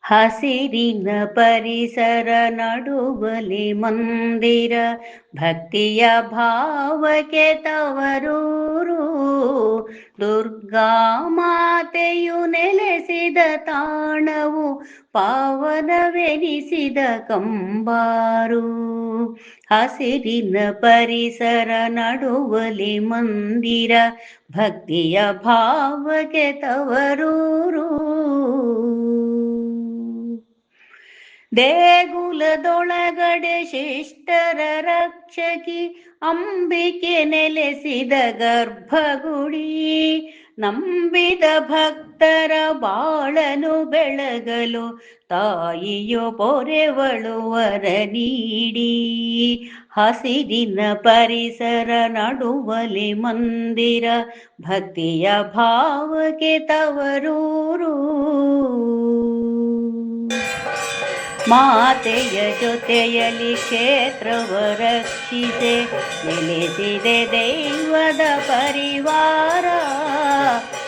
ಹಸಿರಿನ ಪರಿಸರ ನಡುವಲಿ ಮಂದಿರ, ಭಕ್ತಿಯ ಭಾವಕ್ಕೆ ತವರೂರು. ದುರ್ಗಾ ಮಾತೆಯು ನೆಲೆಸಿದ ತಾಣವು, ಪಾವನವೆನಿಸಿದ ಕಂಬಾರು. ಹಸಿರಿನ ಪರಿಸರ ನಡುವಲಿ ಮಂದಿರ, ಭಕ್ತಿಯ ಭಾವಕ್ಕೆ ತವರೂರು. ದೇಗುಲದೊಳಗಡೆ ಶಿಷ್ಟರ ರಕ್ಷಕಿ ಅಂಬಿಕೆ ನೆಲೆಸಿದ ಗರ್ಭಗುಡಿ, ನಂಬಿದ ಭಕ್ತರ ಬಾಳನು ಬೆಳಗಲು ತಾಯಿಯು ಪೊರೆವಳು ವರ ನೀಡಿ. ಹಸಿರಿನ ಪರಿಸರ ನಡುವಲಿ ಮಂದಿರ, ಭಕ್ತಿಯ ಭಾವಕ್ಕೆ ತವರೂರು. ಮಾತೆಯ ಜೊತೆಯಲ್ಲಿ ಕ್ಷೇತ್ರವ ರಕ್ಷಿಸೆ ನೆಲೆಸಿದೆ ದೈವದ ಪರಿವಾರ.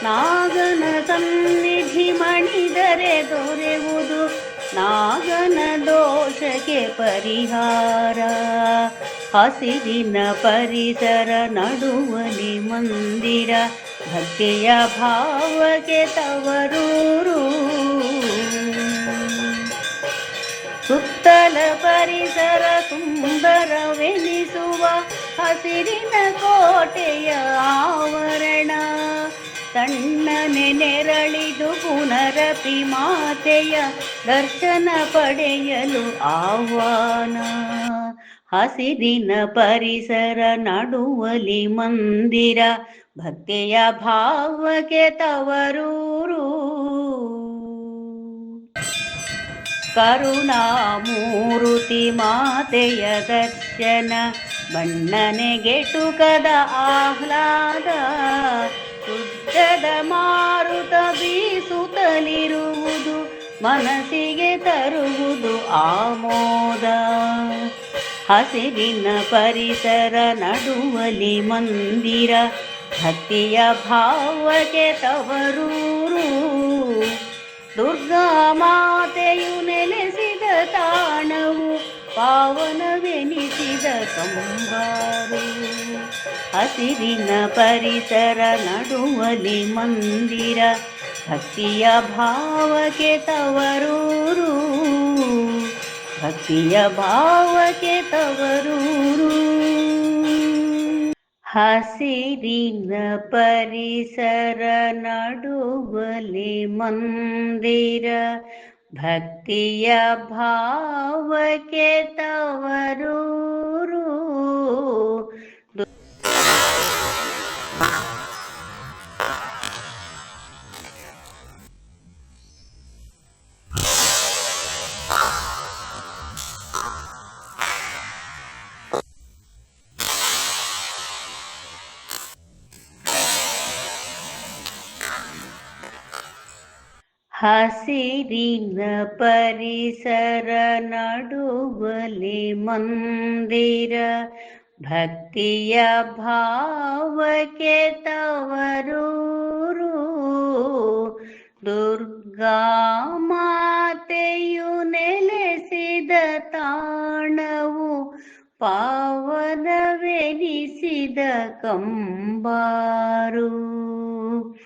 ನಾಗನ ಸನ್ನಿಧಿ ಮಣಿದರೆ ದೊರೆಯುವುದು ನಾಗನ ದೋಷಕ್ಕೆ ಪರಿಹಾರ. ಹಸಿರಿನ ಪರಿಸರ ನಡುವಲಿ ಮಂದಿರ, ಭಕ್ತಿಯ ಭಾವಕ್ಕೆ ತವರೂರು. ಸುತ್ತಲ ಪರಿಸರ ಸುಂದರವೆನಿಸುವ ಹಸಿರಿನ ಕೋಟೆಯ ಆವರಣ. ತಣ್ಣನೆ ನೆರಳಿದು ಪುನರಪಿ ಮಾತೆಯ ದರ್ಶನ ಪಡೆಯಲು ಆಹ್ವಾನ. ಹಸಿರಿನ ಪರಿಸರ ನಡುವಲಿ ಮಂದಿರ, ಭಕ್ತಿಯ ಭಾವಕ್ಕೆ ತವರೂರು. ಕರುಣಾಮೂರುತಿ ಮಾತೆಯ ದರ್ಶನ, ಬಣ್ಣನೆಗೆಟುಕದ ಆಹ್ಲಾದ. ಶುದ್ಧದ ಮಾರುತ ಬೀಸುತ್ತಲಿರುವುದು, ಮನಸ್ಸಿಗೆ ತರುವುದು ಆಮೋದ. ಹಸಿರಿನ ಪರಿಸರ ನಡುವಲಿ ಮಂದಿರ, ಭಕ್ತಿಯ ಭಾವಕ್ಕೆ ತವರೂರು. ದುರ್ಗಾ ಮಾತೆಯು ನೆಲೆಸಿದ ತಾಣವು, ಪಾವನವೆನಿಸಿದ ಕಂಬಾರು. ಹಸಿರಿನ ಪರಿಸರ ನಡುವಲಿ ಮಂದಿರ, ಭಕ್ತಿಯ ಭಾವಕ್ಕೆ ತವರೂರು. ಭಕ್ತಿಯ ಭಾವಕ್ಕೆ ತವರೂರು. ಹಸಿರಿನ ಪರಿಸರ ನಡುವಲಿ ಮಂದಿರ, ಭಕ್ತಿಯ ಭಾವಕ್ಕೆ ತವರೂರು. ಹಸಿರಿನ ಪರಿಸರ ನಡುವಲಿ ಮಂದಿರ, ಭಕ್ತಿಯ ಭಾವಕ್ಕೆ ತವರೂರು. ದುರ್ಗಾ ಮಾತೆಯು ನೆಲೆಸಿದ ತಾಣವು, ಪಾವನವೆನಿಸಿದ ಕಂಬಾರು.